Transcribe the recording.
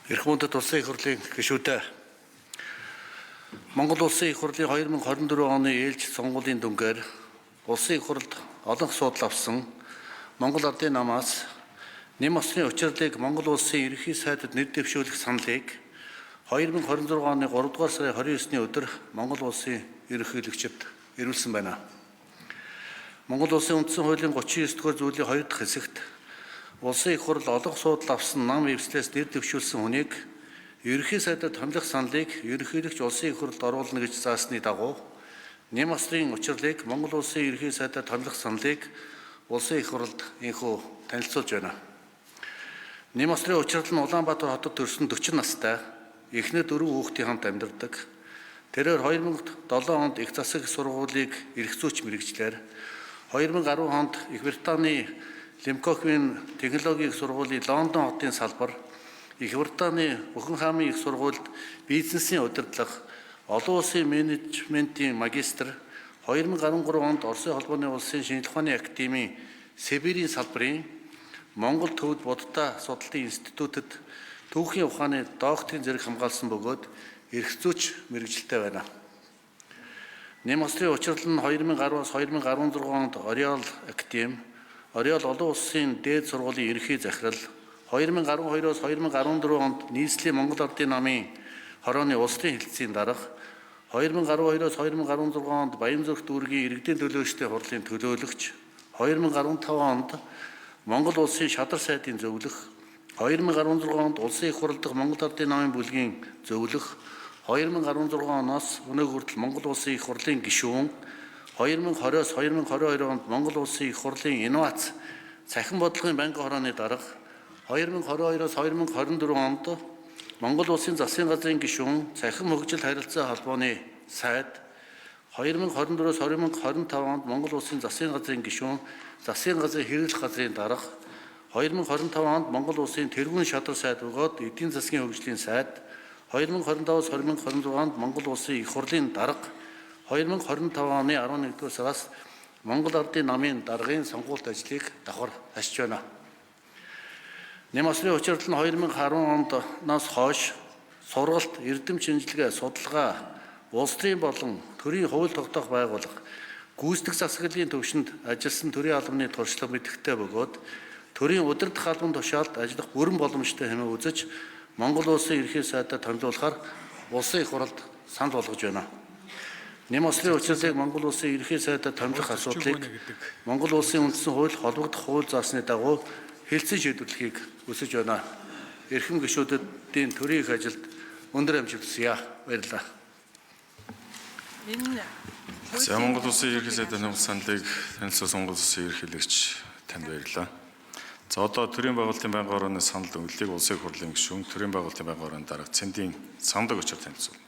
Эрх мөндөд улсын их хурлын гишүүдэд Монгол улсын их хурлын 2024 оны ээлж сонгуулийн дүнгээр улсын их хурлд олон асуудал авсан Монгол Ардын намаас нэм осны учирлыг Монгол улсын ерөнхий сайдад нэр дэвшүүлэх саналыг 2026 оны 3 дугаар сарын 29-ны өдөр Монгол улсын ерөнхийлөгчд ирүүлсэн байна. Монгол улсын үндсэн хуулийн 39 дугаар зүйлийн 2 дахь хэсэгт улсын их хурл олон асуудал авсан нам эвслээс нэр дэвшүүлсэн хүнийг ерөнхий сайдад томилох саналыг ерөнхийлөгч улсын их хурлд оруулна гэж заасны дагуу нэм осрын учирлыг Монгол улсын ерөнхий сайдад томилох саналыг улсын их хурлд инхүү танилцуулж байна. Нэм осрын учрал нь Улаанбаатар хотод төрсөн 40 настай эхнэр 4 хүүхдийн хамт амьдардаг. Тэрээр 2007 онд их засаг сургуулийг эрх зүйч мэргэжлэр 2010 онд Их Британий Лимкохвийн технологийн сургуулийн Лондон хотын салбар, Их Британий Бухенхамын их сургуульд бизнесийн удирдлага, олон улсын менежментийн магистр, 2013 онд Оросын холбооны улсын шинжилгээ ухааны академийн Сибирийн салбарын Монгол төвд буддаа судлалын институтэд түүхийн ухааны докторийн зэрэг хамгаалсан бөгөөд эрх зүйч мэргэжилтэй байна. Нэм осрын учрал нь 2010-аас 2016 онд Орёл академи, Орёл олон улсын дээд сургуулийн ерөнхий захирал, 2012-оос 2014 онд нийслэлийн Монгол Ардын намын хорооны улсын хэлтсийн дарга, 2012-оос 2016 онд Баянзүрх дүүргийн иргэдийн төлөөлөгчдийн хурлын төлөөлөгч, 2015 онд Монгол улсын шадар сайдын зөвлөх, 2016 онд улсын их хурл дахь Монгол Ардын намын бүлгийн зөвлөх, 2016 оноос өнөөдөр хүртэл Монгол улсын их хурлын гишүүн, 2020-оос 2022 онд Монгол улсын их хурлын инновац цахим бодлогын банкны хорооны дарга, 2022-оос 2024 онд Монгол улсын засгийн газрын гишүүн, цахим хөгжил харилцаа холбооны сайд, 2024-оос 2025 онд Монгол улсын засгийн газрын гишүүн, засгийн газрын хэрэглэх газрын дарга, 2025 онд Монгол улсын тэргүүн шадар сайд бөгөөд эдийн засгийн хөгжлийн сайд, 2025-оос 2026 онд Монгол улсын их хурлын дарга, 2025 оны 11-р сараас Монгол Ардын намын даргын сонгуульт ажлыг давхар хасж байна. Нэм осрын учрал нь 2010 оноос хойш сургалт, эрдэм шинжилгээ, судалгаа, улс төрийн болон төрийн хууль тогтоох байгууллага, гүйцэтгэх засаглалын төвшөнд ажилласан төрийн албаны туршлага мэдрэхтэй бөгөөд төрийн удирдах албан тушаалд ажиллах бүрэн боломжтой хэмээн үзэж Монгол улсын ерөнхий сайдад томилуулахаар улсын их хурлд санал болгож байна. Нэм осрын учралыг Монгол улсын ерөнхий сайдад томилох асуудлыг Монгол улсын үндсэн хууль холбогдох хууль заасны дагуу хэлцэн шийдвэрлэхийг хүсэж байна. Эрхэм гишүүдэдийн төрийн их ажилд өндөр амжилт хүсье. Баярлалаа. За Монгол улсын ерөнхий сайдын томилох саналыг танилцуулсан Монгол улсын ерөнхийлөгч танд баярлалаа. За одоо төрийн байгуулалтын байнгын хорооны санал өгөлийг улсын их хурлын гишүүн, төрийн байгуулалтын байнгын хорооны дарга Цэндийн Самдаг очир танилцуулна.